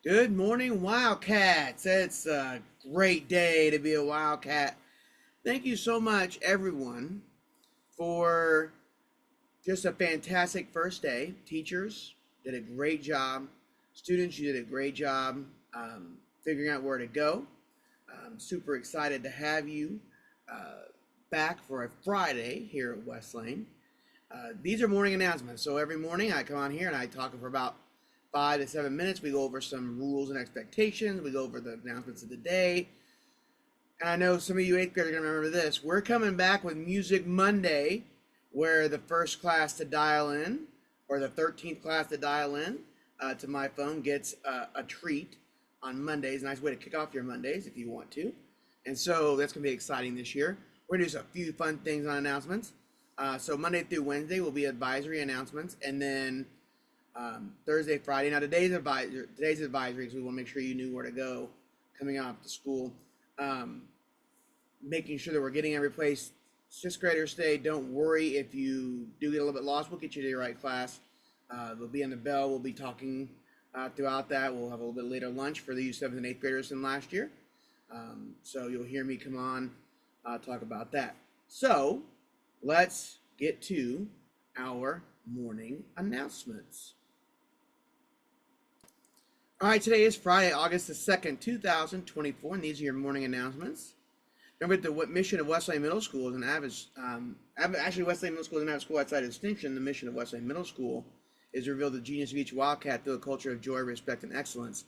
Good morning, Wildcats. It's a great day to be a Wildcat. Thank you so much, everyone, for just a fantastic first day. Teachers did a great job. Students, you did a great job figuring out where to go. I'm super excited to have you uh, back for a Friday here at West Lane. These are morning announcements. So every morning I come on here and I talk for about 5 to 7 minutes. We go over some rules and expectations. We go over the announcements of the day. And I know some of you eighth graders are going to remember this. We're coming back with Music Monday, where the first class to dial in, or the 13th class to dial in to my phone, gets a treat on Mondays. Nice way to kick off your Mondays if you want to. And so that's going to be exciting this year. We're going to do a few fun things on announcements. So Monday through Wednesday will be advisory announcements, and then Thursday, Friday. Now today's advisory, because we want to make sure you knew where to go coming off to school. Making sure that we're getting every place. Sixth graders stay. Don't worry if you do get a little bit lost. We'll get you to your right class. They'll be on the bell. We'll be talking throughout that. We'll have a little bit later lunch for the seventh and eighth graders than last year. So you'll hear me come on talk about that. So let's get to our morning announcements. All right, today is Friday, August the 2nd, 2024, and these are your morning announcements. Remember, the mission of West Lane Middle School is an actually West Lane Middle School is an avid school outside of distinction. The mission of West Lane Middle School is to reveal the genius of each Wildcat through a culture of joy, respect, and excellence.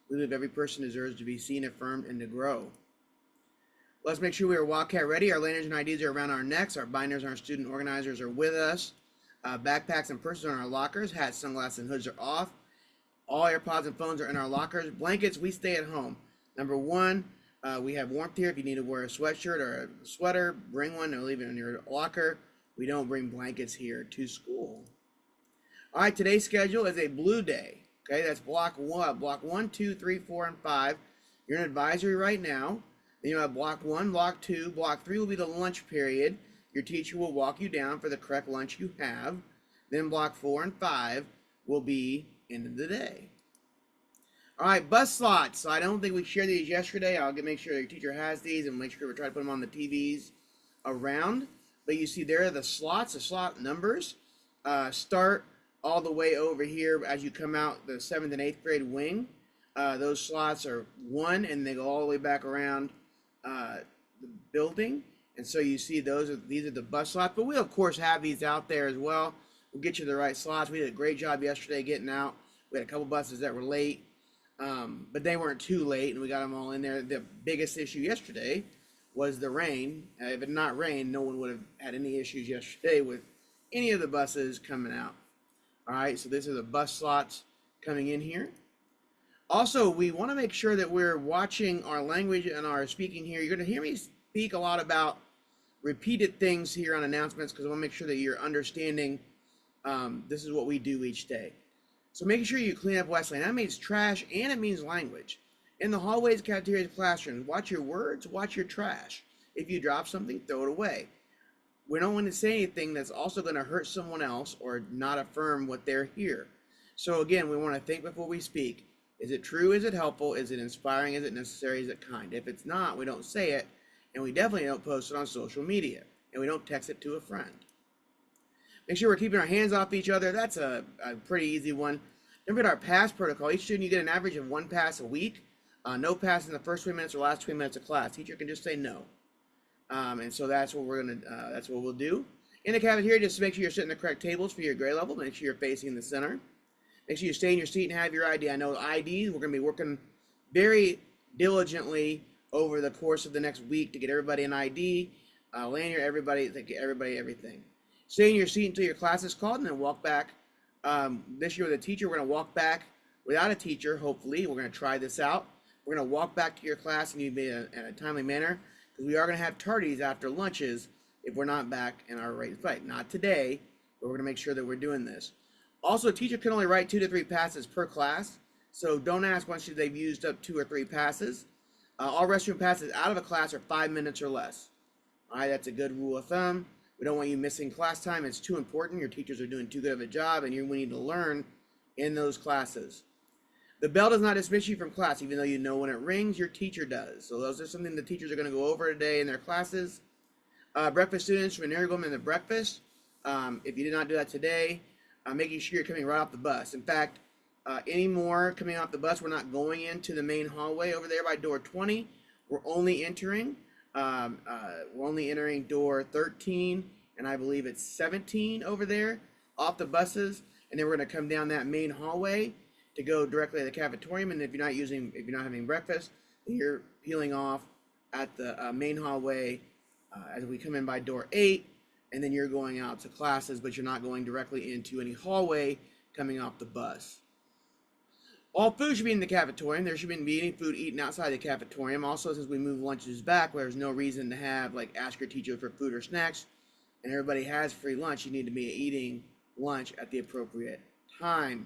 We believe every person deserves to be seen, affirmed, and to grow. Let's make sure we are Wildcat ready. Our lanyards and IDs are around our necks. Our binders and our student organizers are with us. Backpacks and purses are in our lockers. Hats, sunglasses, and hoods are off. All AirPods and phones are in our lockers. Blankets, we stay at home. Number one, we have warmth here. If you need to wear a sweatshirt or a sweater, bring one and leave it in your locker. We don't bring blankets here to school. All right, today's schedule is a blue day. Okay, that's block 1, 2, 3, 4, and 5. You're in advisory right now. Then you have block 1, block 2, block 3 will be the lunch period. Your teacher will walk you down for the correct lunch you have. Then block 4 and 5 will be end of the day. All right, bus slots. So I don't think we shared these yesterday. I'll make sure your teacher has these and make sure we try to put them on the TVs around. But you see there are the slots, the slot numbers. Start all the way over here as you come out the 7th and 8th grade wing. Those slots are 1 and they go all the way back around the building. And so you see these are the bus slots. But we of course have these out there as well. We'll get you the right slots. We did a great job yesterday getting out. We had a couple buses that were late, but they weren't too late, and we got them all in there. The biggest issue yesterday was the rain. If it had not rained, no one would have had any issues yesterday with any of the buses coming out. All right, so these are the bus slots coming in here. Also, we want to make sure that we're watching our language and our speaking here. You're going to hear me speak a lot about repeated things here on announcements because I want to make sure that you're understanding this is what we do each day. So making sure you clean up West Lane. That means trash and it means language. In the hallways, cafeterias, classrooms, watch your words, watch your trash. If you drop something, throw it away. We don't want to say anything that's also going to hurt someone else or not affirm what they're here. So again, we want to think before we speak. Is it true? Is it helpful? Is it inspiring? Is it necessary? Is it kind? If it's not, we don't say it, and we definitely don't post it on social media, and we don't text it to a friend. Make sure we're keeping our hands off each other. That's a pretty easy one. Remember our pass protocol. Each student, you get an average of 1 pass a week. No pass in the first 3 minutes or last 3 minutes of class. Teacher can just say no. And so that's what that's what we'll do. In the cafeteria, just make sure you're sitting the correct tables for your grade level. Make sure you're facing the center. Make sure you stay in your seat and have your ID. I know IDs, we're going to be working very diligently over the course of the next week to get everybody an ID, lanyard, everybody, everything. Stay in your seat until your class is called and then walk back. This year with a teacher, we're going to walk back without a teacher, hopefully. We're going to try this out. We're going to walk back to your class and you be in a timely manner because we are going to have tardies after lunches if we're not back in our right fight. Not today, but we're going to make sure that we're doing this. Also, a teacher can only write 2 to 3 passes per class, so don't ask once they've used up 2 or 3 passes. All restroom passes out of a class are 5 minutes or less. All right, that's a good rule of thumb. We don't want you missing class time. It's too important. Your teachers are doing too good of a job, and we need to learn in those classes. The bell does not dismiss you from class, even though you know when it rings, your teacher does. So those are something the teachers are going to go over today in their classes. Breakfast students, when they're going to breakfast, if you did not do that today, making sure you're coming right off the bus. In fact, any more coming off the bus, we're not going into the main hallway over there by door 20. We're only entering door 13, and I believe it's 17 over there off the buses, and then we're going to come down that main hallway to go directly to the cafetorium. And if you're not having breakfast, then you're peeling off at the main hallway as we come in by door 8, and then you're going out to classes, but you're not going directly into any hallway coming off the bus. All food should be in the cafetorium. There shouldn't be any food eaten outside the cafetorium. Also, since we move lunches back, there's no reason to have ask your teacher for food or snacks, and everybody has free lunch. You need to be eating lunch at the appropriate time.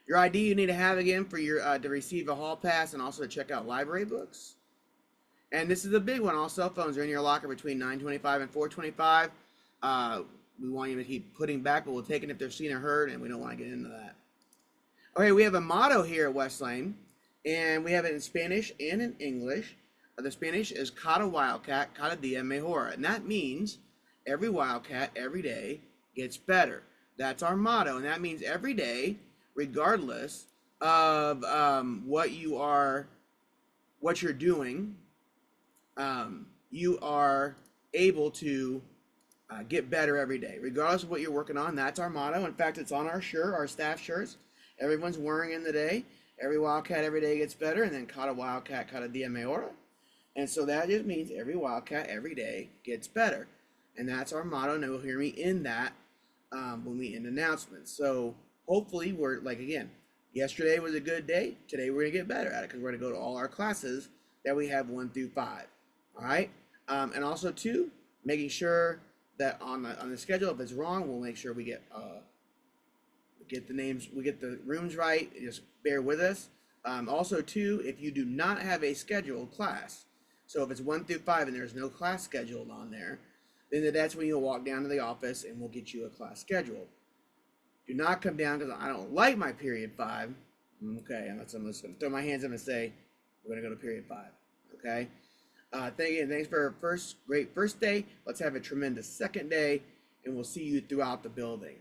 Your ID you need to have again for your to receive a hall pass and also to check out library books. And this is a big one. All cell phones are in your locker between 9:25 and 4:25. We want you to keep putting back, but we'll take it if they're seen or heard, and we don't want to get into that. Okay, we have a motto here at West Lane, and we have it in Spanish and in English. The Spanish is Cada Wildcat, Cada Dia Mejora, and that means every Wildcat every day gets better. That's our motto, and that means every day, regardless of what you're doing, you are able to get better every day, regardless of what you're working on. That's our motto. In fact, it's on our shirt, our staff shirts. Everyone's wearing in the day. Every Wildcat every day gets better, and then Cada Wildcat, Cada Dia Mejora. And so that just means every Wildcat every day gets better. And that's our motto, and you'll hear me in that when we end announcements. So hopefully we're, again, yesterday was a good day. Today we're going to get better at it because we're going to go to all our classes that we have 1 through 5. All right? And also, too, making sure that on the schedule, if it's wrong, we'll make sure we get the rooms right. Just bear with us. Also, too, if you do not have a scheduled class, so if it's 1 through 5 and there's no class scheduled on there, then that's when you'll walk down to the office and we'll get you a class scheduled. Do not come down because I don't like my period 5. Okay, I'm just going to throw my hands up and say we're going to go to period 5. Okay. Thanks for a great first day. Let's have a tremendous second day, and we'll see you throughout the building.